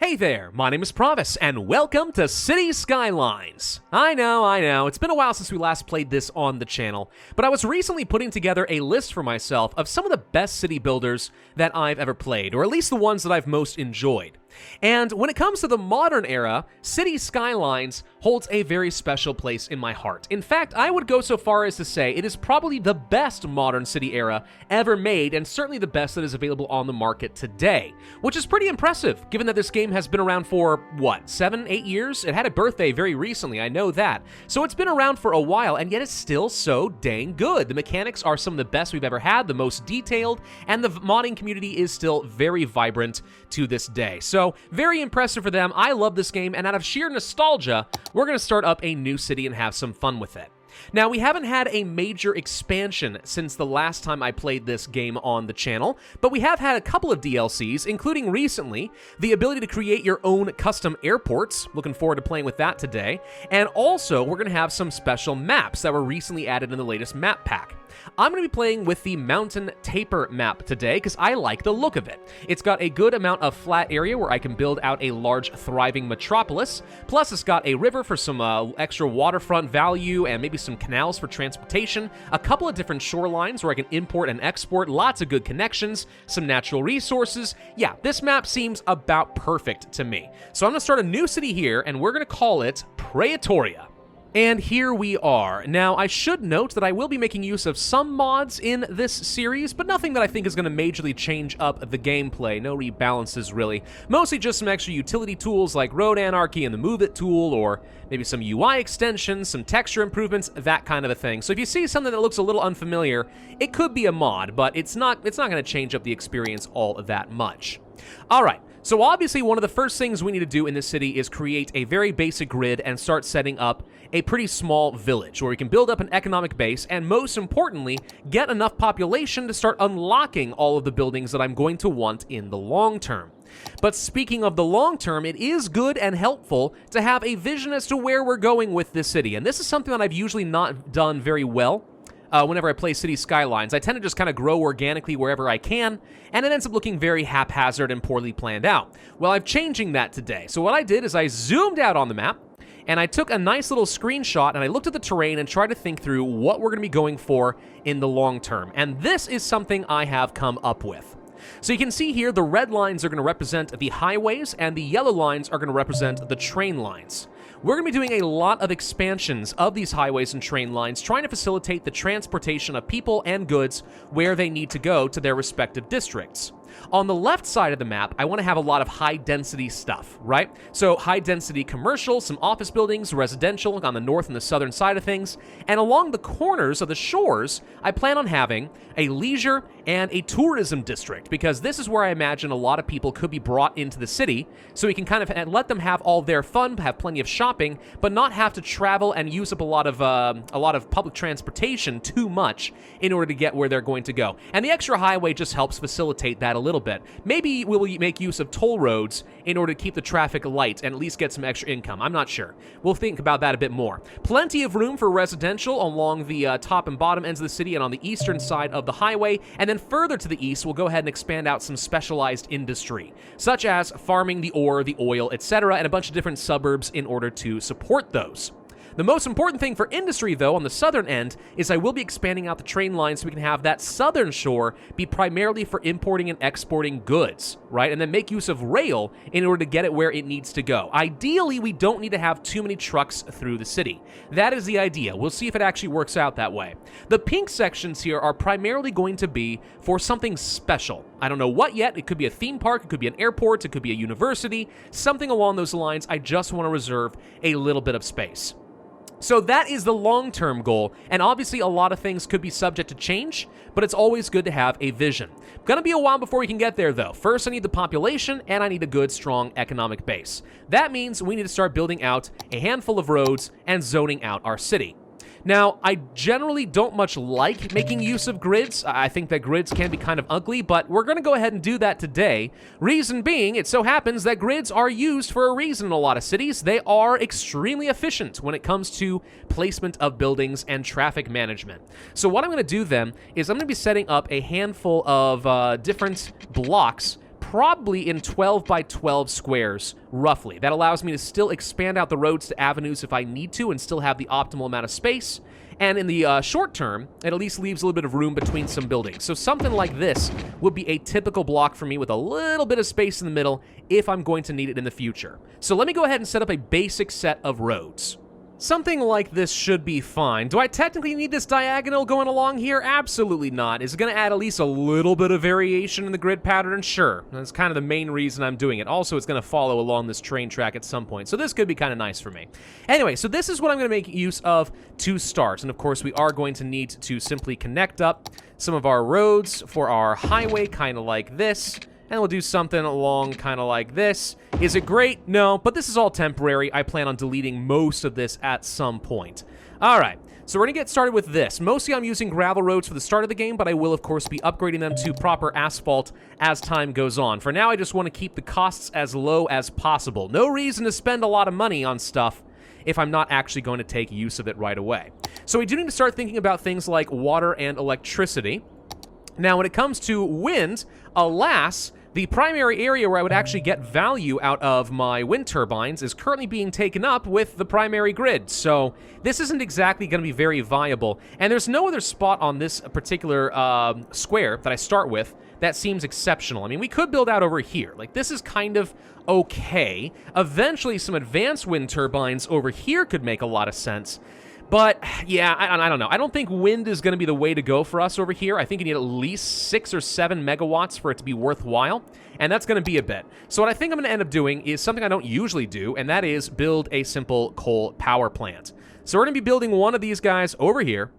Hey there, my name is Pravus, and welcome to City Skylines. I know, it's been a while since we last played this on the channel, but I was recently putting together a list for myself of some of the best city builders that I've ever played, or at least the ones that I've most enjoyed. And when it comes to the modern era, City Skylines holds a very special place in my heart. In fact, I would go so far as to say it is probably the best modern city era ever made, and certainly the best that is available on the market today, which is pretty impressive, given that this game has been around for, what, 7, 8 years? It had a birthday very recently, I know that. So it's been around for a while, and yet it's still so dang good. The mechanics are some of the best we've ever had, the most detailed, and the modding community is still very vibrant to this day. So, very impressive for them. I love this game, and out of sheer nostalgia, we're going to start up a new city and have some fun with it. Now, we haven't had a major expansion since the last time I played this game on the channel, but we have had a couple of DLCs, including recently the ability to create your own custom airports. Looking forward to playing with that today. And also, we're going to have some special maps that were recently added in the latest map pack. I'm going to be playing with the Mountain Taper map today because I like the look of it. It's got a good amount of flat area where I can build out a large, thriving metropolis. Plus, it's got a river for some extra waterfront value and maybe some canals for transportation, a couple of different shorelines where I can import and export, lots of good connections, some natural resources. Yeah, this map seems about perfect to me. So I'm going to start a new city here, and we're going to call it Praetoria. And here we are. Now, I should note that I will be making use of some mods in this series, but nothing that I think is going to majorly change up the gameplay. No rebalances, really. Mostly just some extra utility tools like Road Anarchy and the Move It tool, or maybe some UI extensions, some texture improvements, that kind of a thing. So if you see something that looks a little unfamiliar, it could be a mod, but it's not going to change up the experience all that much. All right. So obviously one of the first things we need to do in this city is create a very basic grid and start setting up a pretty small village where we can build up an economic base and, most importantly, get enough population to start unlocking all of the buildings that I'm going to want in the long term. But speaking of the long term, it is good and helpful to have a vision as to where we're going with this city, and this is something that I've usually not done very well. Whenever I play City Skylines, I tend to just kind of grow organically wherever I can, and it ends up looking very haphazard and poorly planned out. Well, I'm changing that today. So what I did is I zoomed out on the map, and I took a nice little screenshot, and I looked at the terrain and tried to think through what we're going to be going for in the long term. And this is something I have come up with. So you can see here the red lines are going to represent the highways, and the yellow lines are going to represent the train lines. We're going to be doing a lot of expansions of these highways and train lines, trying to facilitate the transportation of people and goods where they need to go to their respective districts. On the left side of the map, I want to have a lot of high-density stuff, right? So high-density commercial, some office buildings, residential on the north and the southern side of things, and along the corners of the shores, I plan on having a leisure and a tourism district, because this is where I imagine a lot of people could be brought into the city, so we can kind of let them have all their fun, have plenty of shopping, but not have to travel and use up a lot of public transportation too much in order to get where they're going to go. And the extra highway just helps facilitate that a little bit. Maybe we'll make use of toll roads in order to keep the traffic light and at least get some extra income. I'm not sure. We'll think about that a bit more. Plenty of room for residential along the top and bottom ends of the city and on the eastern side of the highway, and then further to the east, we'll go ahead and expand out some specialized industry, such as farming the ore, the oil, etc., and a bunch of different suburbs in order to support those. The most important thing for industry, though, on the southern end, is I will be expanding out the train lines so we can have that southern shore be primarily for importing and exporting goods, right? And then make use of rail in order to get it where it needs to go. Ideally, we don't need to have too many trucks through the city. That is the idea. We'll see if it actually works out that way. The pink sections here are primarily going to be for something special. I don't know what yet. It could be a theme park, it could be an airport, it could be a university, something along those lines. I just want to reserve a little bit of space. So that is the long-term goal, and obviously a lot of things could be subject to change, but it's always good to have a vision. Gonna be a while before we can get there, though. First, I need the population, and I need a good, strong economic base. That means we need to start building out a handful of roads and zoning out our city. Now, I generally don't much like making use of grids. I think that grids can be kind of ugly, but we're going to go ahead and do that today. Reason being, it so happens that grids are used for a reason in a lot of cities. They are extremely efficient when it comes to placement of buildings and traffic management. So what I'm going to do then is I'm going to be setting up a handful of different blocks probably in 12 by 12 squares, roughly. That allows me to still expand out the roads to avenues if I need to and still have the optimal amount of space. And in the short term, it at least leaves a little bit of room between some buildings. So something like this would be a typical block for me with a little bit of space in the middle if I'm going to need it in the future. So let me go ahead and set up a basic set of roads. Something like this should be fine. Do I technically need this diagonal going along here? Absolutely not. Is it going to add at least a little bit of variation in the grid pattern? Sure. That's kind of the main reason I'm doing it. Also, it's going to follow along this train track at some point, so this could be kind of nice for me. Anyway, so this is what I'm going to make use of to start, and of course, we are going to need to simply connect up some of our roads for our highway, kind of like this. And we'll do something along kind of like this. Is it great? No, but this is all temporary. I plan on deleting most of this at some point. All right, so we're going to get started with this. Mostly I'm using gravel roads for the start of the game, but I will, of course, be upgrading them to proper asphalt as time goes on. For now, I just want to keep the costs as low as possible. No reason to spend a lot of money on stuff if I'm not actually going to take use of it right away. So we do need to start thinking about things like water and electricity. Now, when it comes to wind, alas, the primary area where I would actually get value out of my wind turbines is currently being taken up with the primary grid, so this isn't exactly going to be very viable. And there's no other spot on this particular square that I start with that seems exceptional. I mean, we could build out over here. Like, this is kind of okay. Eventually, some advanced wind turbines over here could make a lot of sense. But, yeah, I don't know. I don't think wind is going to be the way to go for us over here. I think you need at least 6 or 7 megawatts for it to be worthwhile, and that's going to be a bit. So what I think I'm going to end up doing is something I don't usually do, and that is build a simple coal power plant. So we're going to be building one of these guys over here,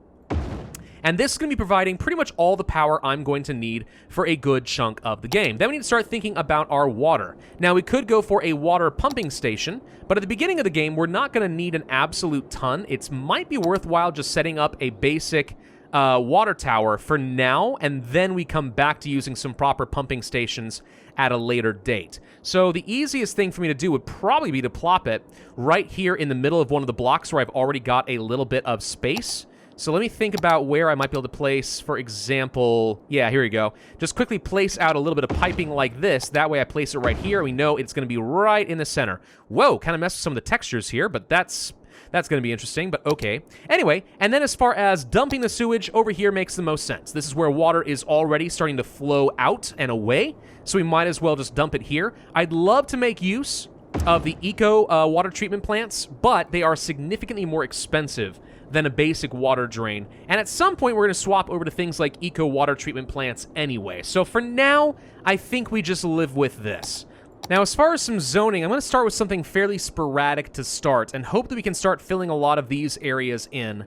and this is going to be providing pretty much all the power I'm going to need for a good chunk of the game. Then we need to start thinking about our water. Now, we could go for a water pumping station, but at the beginning of the game, we're not going to need an absolute ton. It might be worthwhile just setting up a basic water tower for now, and then we come back to using some proper pumping stations at a later date. So the easiest thing for me to do would probably be to plop it right here in the middle of one of the blocks where I've already got a little bit of space. So let me think about where I might be able to place, for example, yeah, here we go. Just quickly place out a little bit of piping like this. That way I place it right here. We know it's going to be right in the center. Whoa, kind of messed with some of the textures here, but that's going to be interesting, but okay. Anyway, and then as far as dumping the sewage, over here makes the most sense. This is where water is already starting to flow out and away, so we might as well just dump it here. I'd love to make use of the eco water treatment plants, but they are significantly more expensive than a basic water drain. And at some point, we're going to swap over to things like eco water treatment plants anyway. So for now, I think we just live with this. Now, as far as some zoning, I'm going to start with something fairly sporadic to start and hope that we can start filling a lot of these areas in.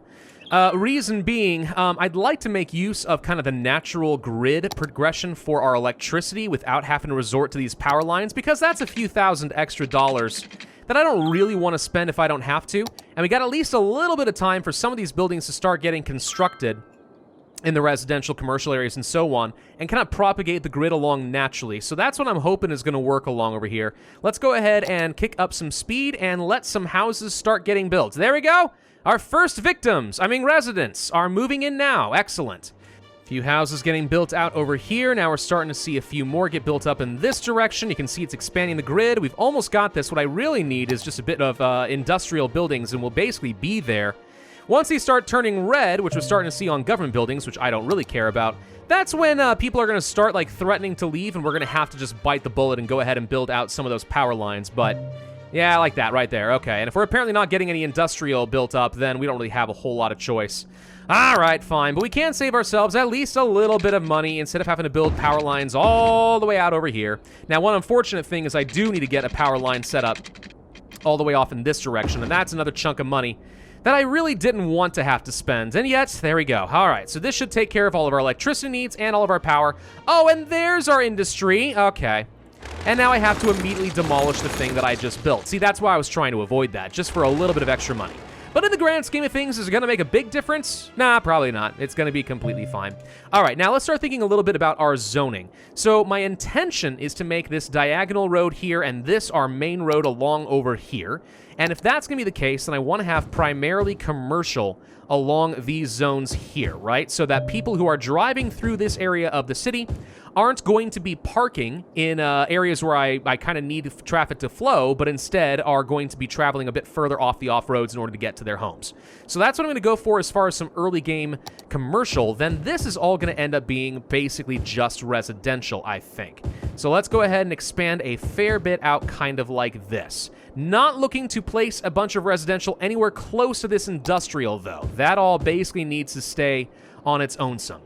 Reason being, I'd like to make use of kind of the natural grid progression for our electricity without having to resort to these power lines, because that's a few thousand extra dollars that I don't really want to spend if I don't have to. And we got at least a little bit of time for some of these buildings to start getting constructed in the residential, commercial areas, and so on, and kind of propagate the grid along naturally. So that's what I'm hoping is going to work along over here. Let's go ahead and kick up some speed and let some houses start getting built. There we go! Our first victims, residents, are moving in now. Excellent. A few houses getting built out over here. Now we're starting to see a few more get built up in this direction. You can see it's expanding the grid. We've almost got this. What I really need is just a bit of industrial buildings, and we'll basically be there. Once these start turning red, which we're starting to see on government buildings, which I don't really care about, that's when people are going to start threatening to leave, and we're going to have to just bite the bullet and go ahead and build out some of those power lines. But yeah, I like that right there. Okay, and if we're apparently not getting any industrial built up, then we don't really have a whole lot of choice. All right, fine, but we can save ourselves at least a little bit of money instead of having to build power lines all the way out over here. Now, one unfortunate thing is I do need to get a power line set up all the way off in this direction, and that's another chunk of money that I really didn't want to have to spend, and yet, there we go. All right, so this should take care of all of our electricity needs and all of our power. Oh, and there's our industry. Okay. And now I have to immediately demolish the thing that I just built. See, that's why I was trying to avoid that, just for a little bit of extra money. But in the grand scheme of things, is it going to make a big difference? Nah, probably not. It's going to be completely fine. All right, now let's start thinking a little bit about our zoning. So my intention is to make this diagonal road here and this our main road along over here. And if that's going to be the case, then I want to have primarily commercial along these zones here, right? So that people who are driving through this area of the city aren't going to be parking in areas where I kind of need traffic to flow, but instead are going to be traveling a bit further off the off-roads in order to get to their homes. So that's what I'm going to go for as far as some early game commercial. Then this is all going to end up being basically just residential, I think. So let's go ahead and expand a fair bit out kind of like this. Not looking to place a bunch of residential anywhere close to this industrial, though. That all basically needs to stay on its own some.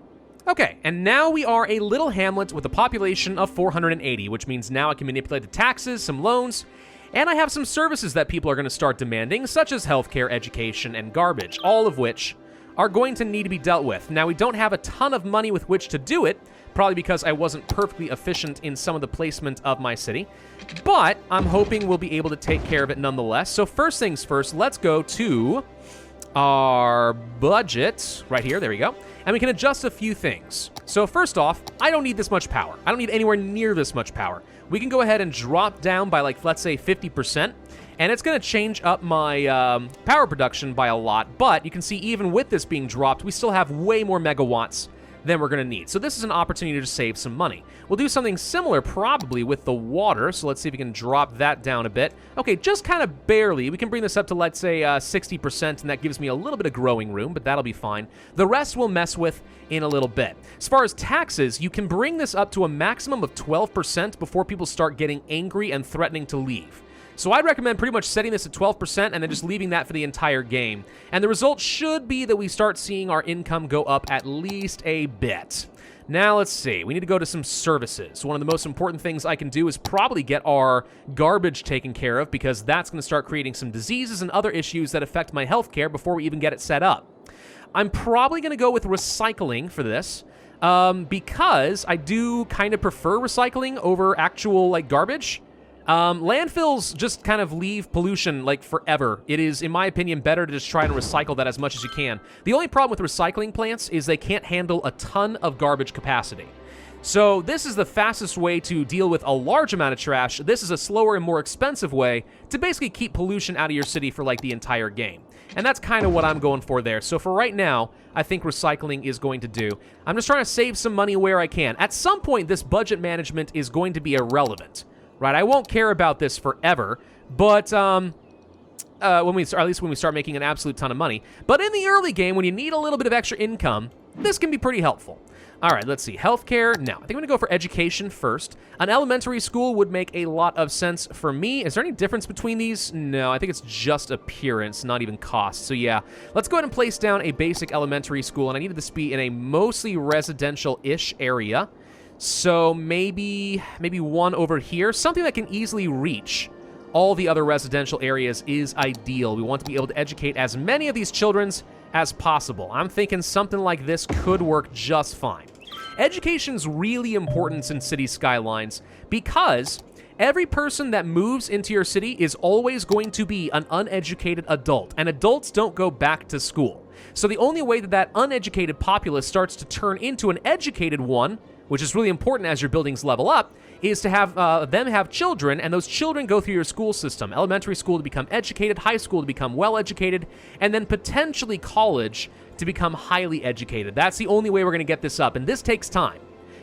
Okay, and now we are a little hamlet with a population of 480, which means now I can manipulate the taxes, some loans, and I have some services that people are going to start demanding, such as healthcare, education, and garbage, all of which are going to need to be dealt with. Now, we don't have a ton of money with which to do it, probably because I wasn't perfectly efficient in some of the placement of my city, but I'm hoping we'll be able to take care of it nonetheless. So first things first, let's go to our budget right here. There we go. And we can adjust a few things. So first off, I don't need this much power. I don't need anywhere near this much power. We can go ahead and drop down by, like, let's say 50%, and it's going to change up my power production by a lot. But you can see even with this being dropped, we still have way more megawatts than we're going to need. So this is an opportunity to save some money. We'll do something similar probably with the water. So let's see if we can drop that down a bit. Okay, just kind of barely. We can bring this up to, let's say, 60%, and that gives me a little bit of growing room, but that'll be fine. The rest we'll mess with in a little bit. As far as taxes, you can bring this up to a maximum of 12% before people start getting angry and threatening to leave. So I'd recommend pretty much setting this at 12% and then just leaving that for the entire game. And the result should be that we start seeing our income go up at least a bit. Now, let's see. We need to go to some services. One of the most important things I can do is probably get our garbage taken care of, because that's going to start creating some diseases and other issues that affect my healthcare before we even get it set up. I'm probably going to go with recycling for this, because I do kind of prefer recycling over actual, like, garbage. Landfills just kind of leave pollution, like, forever. It is, in my opinion, better to just try and recycle that as much as you can. The only problem with recycling plants is they can't handle a ton of garbage capacity. So this is the fastest way to deal with a large amount of trash. This is a slower and more expensive way to basically keep pollution out of your city for, like, the entire game. And that's kind of what I'm going for there. So for right now, I think recycling is going to do. I'm just trying to save some money where I can. At some point, this budget management is going to be irrelevant. Right, I won't care about this forever, but at least when we start making an absolute ton of money. But in the early game, when you need a little bit of extra income, this can be pretty helpful. All right, let's see. Healthcare. No, I think I'm going to go for education first. An elementary school would make a lot of sense for me. Is there any difference between these? No, I think it's just appearance, not even cost. So yeah, let's go ahead and place down a basic elementary school, and I needed this to be in a mostly residential-ish area. So maybe one over here. Something that can easily reach all the other residential areas is ideal. We want to be able to educate as many of these children as possible. I'm thinking something like this could work just fine. Education's really important in City Skylines because every person that moves into your city is always going to be an uneducated adult, and adults don't go back to school. So the only way that that uneducated populace starts to turn into an educated one, which is really important as your buildings level up, is to have them have children, and those children go through your school system. Elementary school to become educated, high school to become well-educated, and then potentially college to become highly educated. That's the only way we're going to get this up, and this takes time.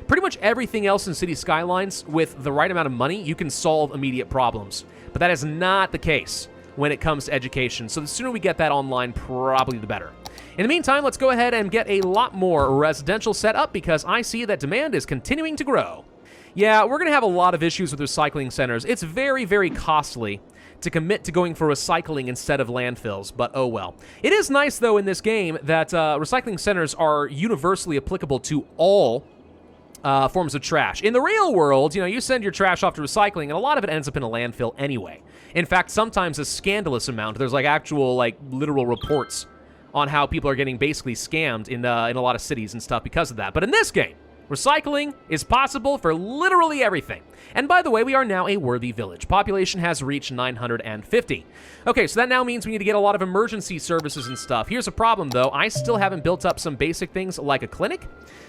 Pretty much everything else in City Skylines, with the right amount of money, you can solve immediate problems. But that is not the case when it comes to education, so the sooner we get that online, probably the better. In the meantime, let's go ahead and get a lot more residential set up because I see that demand is continuing to grow. Yeah, we're going to have a lot of issues with recycling centers. It's very, very costly to commit to going for recycling instead of landfills, but oh well. It is nice, though, in this game that recycling centers are universally applicable to all forms of trash. In the real world, you send your trash off to recycling, and a lot of it ends up in a landfill anyway. In fact, sometimes a scandalous amount. There's, like, actual, like, literal reports on how people are getting basically scammed in a lot of cities and stuff because of that. But in this game, recycling is possible for literally everything. And by the way, we are now a worthy village. Population has reached 950. Okay, so that now means we need to get a lot of emergency services and stuff. Here's a problem, though. I still haven't built up some basic things like a clinic.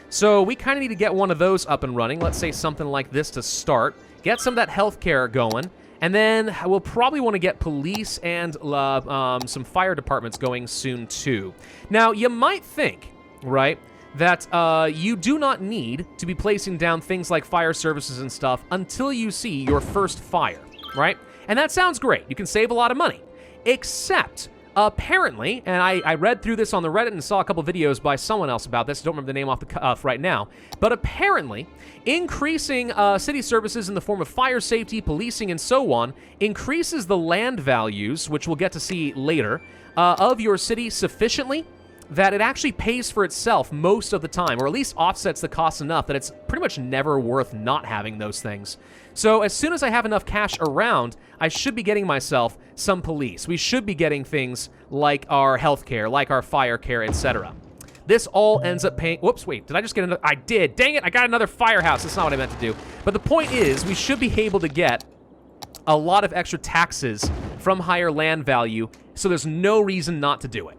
So we kind of need to get one of those up and running. Let's say something like this to start. Get some of that healthcare going. And then we'll probably want to get police and some fire departments going soon, too. Now, you might think, right, that you do not need to be placing down things like fire services and stuff until you see your first fire, right? And that sounds great. You can save a lot of money. Except, apparently, and I read through this on the Reddit and saw a couple videos by someone else about this. I don't remember the name off the cuff right now. But apparently, increasing city services in the form of fire safety, policing, and so on increases the land values, which we'll get to see later, of your city sufficiently that it actually pays for itself most of the time, or at least offsets the cost enough that it's pretty much never worth not having those things. So as soon as I have enough cash around, I should be getting myself some police. We should be getting things like our healthcare, like our fire care, etc. This all ends up paying... Whoops, wait, did I just get another... I did. Dang it, I got another firehouse. That's not what I meant to do. But the point is, we should be able to get a lot of extra taxes from higher land value, so there's no reason not to do it.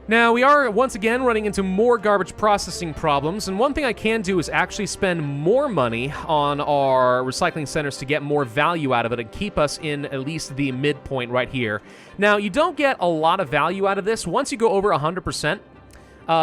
Now, we are once again running into more garbage processing problems, and one thing I can do is actually spend more money on our recycling centers to get more value out of it and keep us in at least the midpoint right here. Now, you don't get a lot of value out of this. Once you go over 100%,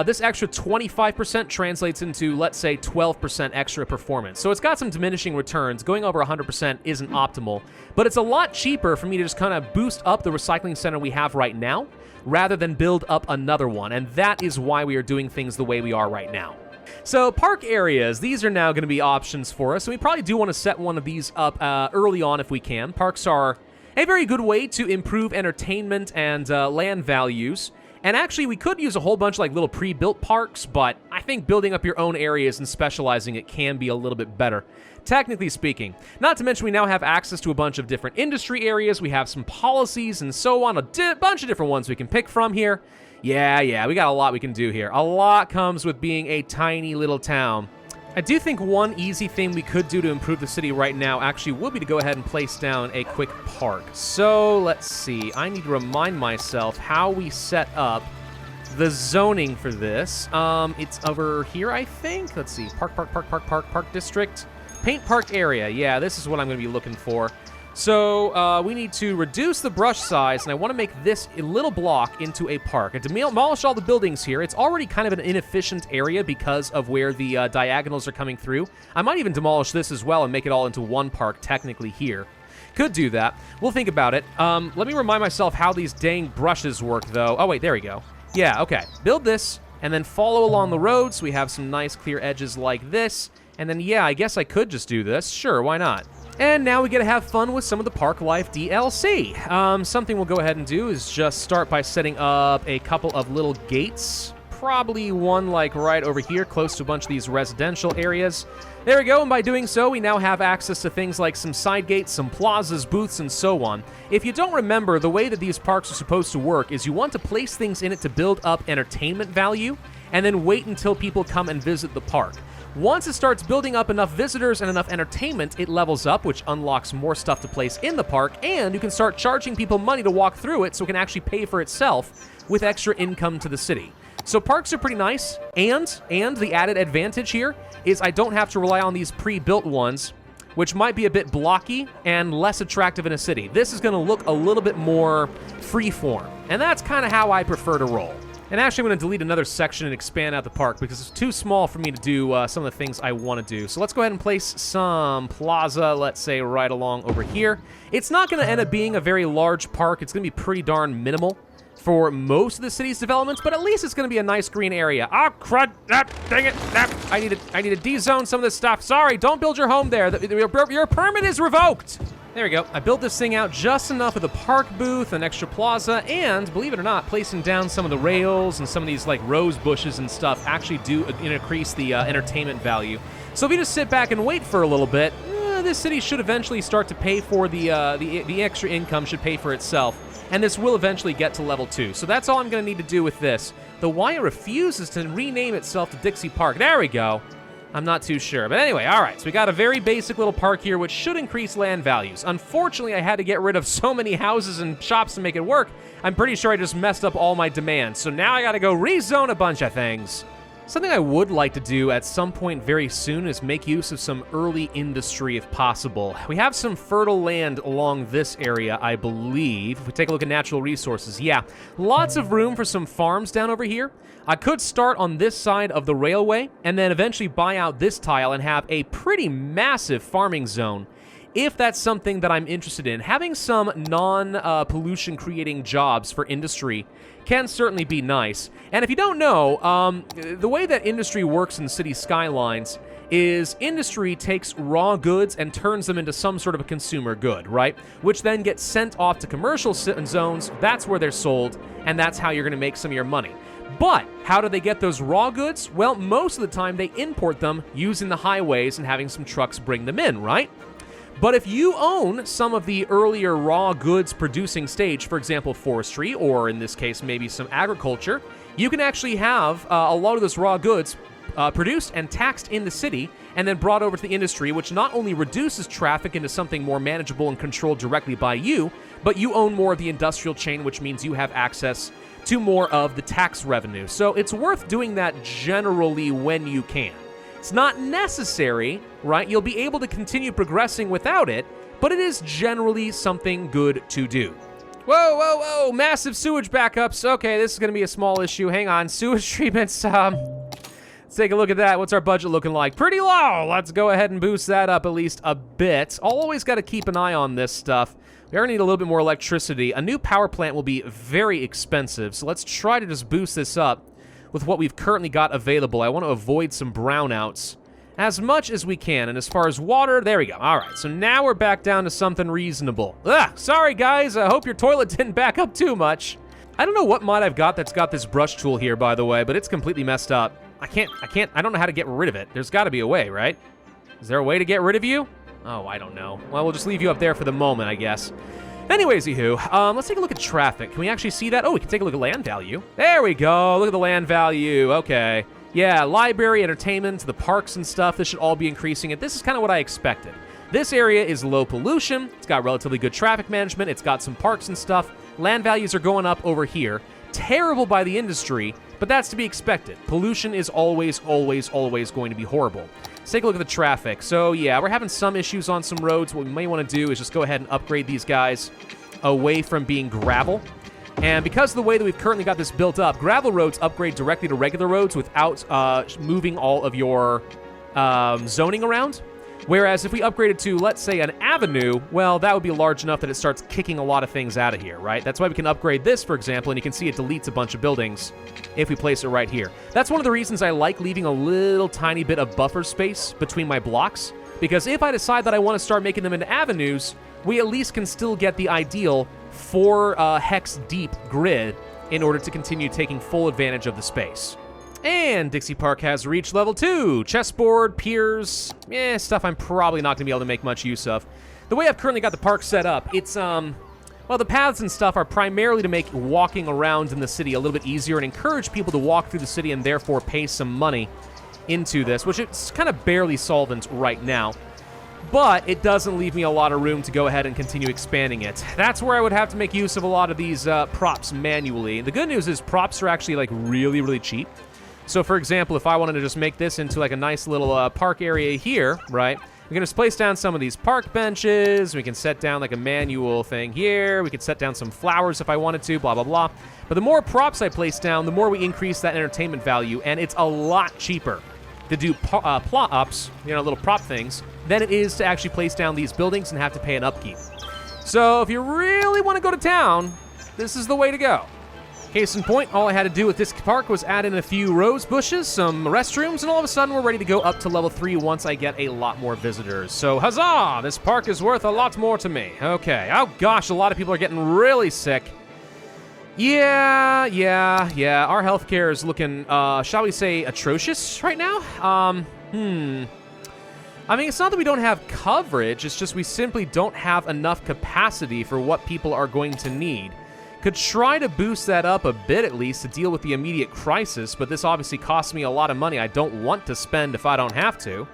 this extra 25% translates into, let's say, 12% extra performance. So it's got some diminishing returns. Going over 100% isn't optimal, but it's a lot cheaper for me to just kind of boost up the recycling center we have right now, rather than build up another one, and that is why we are doing things the way we are right now. So park areas, these are now going to be options for us, and we probably do want to set one of these up early on if we can. Parks are a very good way to improve entertainment and land values, and actually we could use a whole bunch of like little pre-built parks, but I think building up your own areas and specializing it can be a little bit better, technically speaking. Not to mention we now have access to a bunch of different industry areas, we have some policies and so on, a bunch of different ones we can pick from here. Yeah, we got a lot we can do here. A lot comes with being a tiny little town. I do think one easy thing we could do to improve the city right now actually would be to go ahead and place down a quick park. So, let's see. I need to remind myself how we set up the zoning for this. It's over here, I think. Let's see. Park district. Paint park area. Yeah, this is what I'm going to be looking for. So we need to reduce the brush size, and I want to make this a little block into a park. And to demolish all the buildings here, it's already kind of an inefficient area because of where the diagonals are coming through. I might even demolish this as well and make it all into one park technically here. Could do that. We'll think about it. Let me remind myself how these dang brushes work, though. Oh, wait, there we go. Yeah, okay. Build this, and then follow along the road so we have some nice clear edges like this. And then, yeah, I guess I could just do this. Sure, why not? And now we get to have fun with some of the Park Life DLC. Something we'll go ahead and do is just start by setting up a couple of little gates. Probably one like right over here, close to a bunch of these residential areas. There we go, and by doing so, we now have access to things like some side gates, some plazas, booths, and so on. If you don't remember, the way that these parks are supposed to work is you want to place things in it to build up entertainment value, and then wait until people come and visit the park. Once it starts building up enough visitors and enough entertainment, it levels up, which unlocks more stuff to place in the park, and you can start charging people money to walk through it so it can actually pay for itself with extra income to the city. So parks are pretty nice, and the added advantage here is I don't have to rely on these pre-built ones, which might be a bit blocky and less attractive in a city. This is going to look a little bit more freeform, and that's kind of how I prefer to roll. And actually, I'm going to delete another section and expand out the park because it's too small for me to do some of the things I want to do. So let's go ahead and place some plaza, let's say, right along over here. It's not going to end up being a very large park. It's going to be pretty darn minimal for most of the city's developments, but at least it's going to be a nice green area. Ah, crud! Dang it! I need to de-zone some of this stuff. Sorry, don't build your home there. Your permit is revoked! There we go. I built this thing out just enough with a park booth, an extra plaza, and, believe it or not, placing down some of the rails and some of these, like, rose bushes and stuff actually do increase the entertainment value. So if you just sit back and wait for a little bit, this city should eventually start to pay for the extra income should pay for itself, and this will eventually get to level 2. So that's all I'm going to need to do with this. The Wire refuses to rename itself to Dixie Park. There we go. I'm not too sure. But anyway, all right, so we got a very basic little park here, which should increase land values. Unfortunately, I had to get rid of so many houses and shops to make it work. I'm pretty sure I just messed up all my demands. So now I got to go rezone a bunch of things. Something I would like to do at some point very soon is make use of some early industry if possible. We have some fertile land along this area, I believe. If we take a look at natural resources, yeah, lots of room for some farms down over here. I could start on this side of the railway and then eventually buy out this tile and have a pretty massive farming zone. If that's something that I'm interested in, having some non-pollution creating jobs for industry can certainly be nice. And if you don't know, the way that industry works in City Skylines is industry takes raw goods and turns them into some sort of a consumer good, right? Which then gets sent off to commercial zones, that's where they're sold, and that's how you're going to make some of your money. But how do they get those raw goods? Well, most of the time they import them using the highways and having some trucks bring them in, right? But if you own some of the earlier raw goods producing stage, for example, forestry, or in this case, maybe some agriculture, you can actually have a lot of those raw goods produced and taxed in the city and then brought over to the industry, which not only reduces traffic into something more manageable and controlled directly by you, but you own more of the industrial chain, which means you have access to more of the tax revenue. So it's worth doing that generally when you can. It's not necessary, right? You'll be able to continue progressing without it, but it is generally something good to do. Whoa, whoa, whoa, massive sewage backups. Okay, this is going to be a small issue. Hang on, sewage treatments. Let's take a look at that. What's our budget looking like? Pretty low. Let's go ahead and boost that up at least a bit. Always got to keep an eye on this stuff. We are going to need a little bit more electricity. A new power plant will be very expensive, so let's try to just boost this up with what we've currently got available. I want to avoid some brownouts as much as we can. And as far as water, there we go. All right, so now we're back down to something reasonable. Sorry, guys. I hope your toilet didn't back up too much. I don't know what mod I've got that's got this brush tool here, by the way, but it's completely messed up. I don't know how to get rid of it. There's got to be a way, right? Is there a way to get rid of you? Oh, I don't know. Well, we'll just leave you up there for the moment, I guess. Anyways, let's take a look at traffic. Can we actually see that? Oh, we can take a look at land value. There we go. Look at the land value. Okay. Yeah, library, entertainment, the parks and stuff. This should all be increasing. And this is kind of what I expected. This area is low pollution. It's got relatively good traffic management. It's got some parks and stuff. Land values are going up over here. Terrible by the industry, but that's to be expected. Pollution is always, always, always going to be horrible. Let's take a look at the traffic. So yeah, we're having some issues on some roads. What we may want to do is just go ahead and upgrade these guys away from being gravel. And because of the way that we've currently got this built up, gravel roads upgrade directly to regular roads without moving all of your zoning around. Whereas if we upgraded to, let's say, an avenue, well, that would be large enough that it starts kicking a lot of things out of here, right? That's why we can upgrade this, for example, and you can see it deletes a bunch of buildings if we place it right here. That's one of the reasons I like leaving a little tiny bit of buffer space between my blocks, because if I decide that I want to start making them into avenues, we at least can still get the ideal 4 hex deep grid in order to continue taking full advantage of the space. And Dixie Park has reached level 2. Chessboard, piers, stuff I'm probably not going to be able to make much use of. The way I've currently got the park set up, it's, well, the paths and stuff are primarily to make walking around in the city a little bit easier and encourage people to walk through the city and therefore pay some money into this, which it's kind of barely solvent right now. But it doesn't leave me a lot of room to go ahead and continue expanding it. That's where I would have to make use of a lot of these props manually. The good news is props are actually, like, really, really cheap. So, for example, if I wanted to just make this into, like, a nice little park area here, right? We can just place down some of these park benches. We can set down, like, a manual thing here. We could set down some flowers if I wanted to, blah, blah, blah. But the more props I place down, the more we increase that entertainment value, and it's a lot cheaper to do plot ups, little prop things, than it is to actually place down these buildings and have to pay an upkeep. So if you really want to go to town, this is the way to go. Case in point, all I had to do with this park was add in a few rose bushes, some restrooms, and all of a sudden we're ready to go up to level 3 once I get a lot more visitors. So huzzah! This park is worth a lot more to me. Okay. Oh gosh, a lot of people are getting really sick. Yeah. Our healthcare is looking, shall we say, atrocious right now? I mean, it's not that we don't have coverage, it's just we simply don't have enough capacity for what people are going to need. Could try to boost that up a bit at least to deal with the immediate crisis, but this obviously costs me a lot of money I don't want to spend if I don't have to.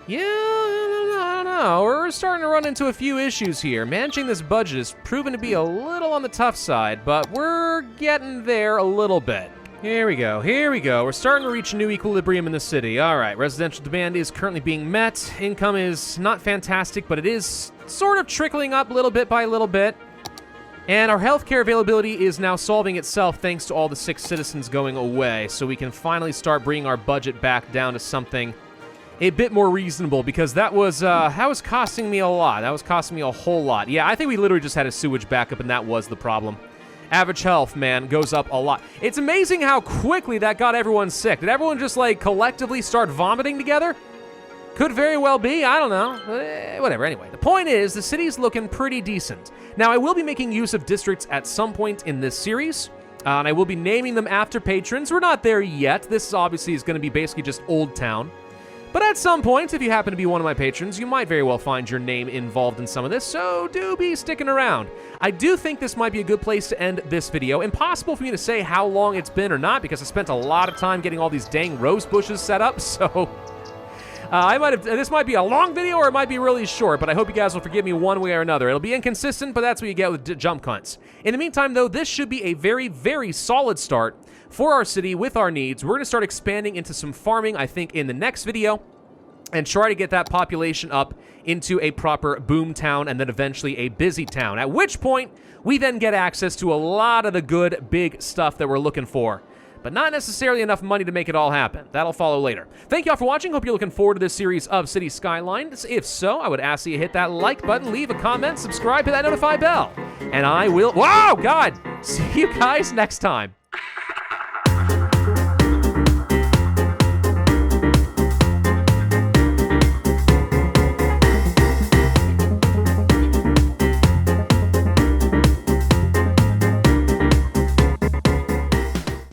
Yeah, I don't know. We're starting to run into a few issues here. Managing this budget has proven to be a little on the tough side, but we're getting there a little bit. Here we go, here we go. We're starting to reach a new equilibrium in the city. All right, residential demand is currently being met. Income is not fantastic, but it is sort of trickling up little bit by little bit. And our healthcare availability is now solving itself thanks to all the sick citizens going away. So we can finally start bringing our budget back down to something a bit more reasonable, because that was costing me a lot. That was costing me a whole lot. Yeah, I think we literally just had a sewage backup, and that was the problem. Average health, man, goes up a lot. It's amazing how quickly that got everyone sick. Did everyone just, like, collectively start vomiting together? Could very well be. I don't know. Whatever. Anyway, the point is, the city's looking pretty decent. Now, I will be making use of districts at some point in this series, and I will be naming them after patrons. We're not there yet. This obviously is going to be basically just Old Town. But at some point, if you happen to be one of my patrons, you might very well find your name involved in some of this, so do be sticking around. I do think this might be a good place to end this video. Impossible for me to say how long it's been or not, because I spent a lot of time getting all these dang rose bushes set up, so this might be a long video or it might be really short, but I hope you guys will forgive me one way or another. It'll be inconsistent, but that's what you get with jump cunts. In the meantime, though, this should be a very, very solid start for our city with our needs. We're going to start expanding into some farming, I think, in the next video, and try to get that population up into a proper boom town and then eventually a busy town, at which point we then get access to a lot of the good, big stuff that we're looking for. But not necessarily enough money to make it all happen. That'll follow later. Thank y'all for watching. Hope you're looking forward to this series of City Skylines. If so, I would ask that you hit that like button, leave a comment, subscribe, hit that notify bell. And I will... Whoa, God! See you guys next time.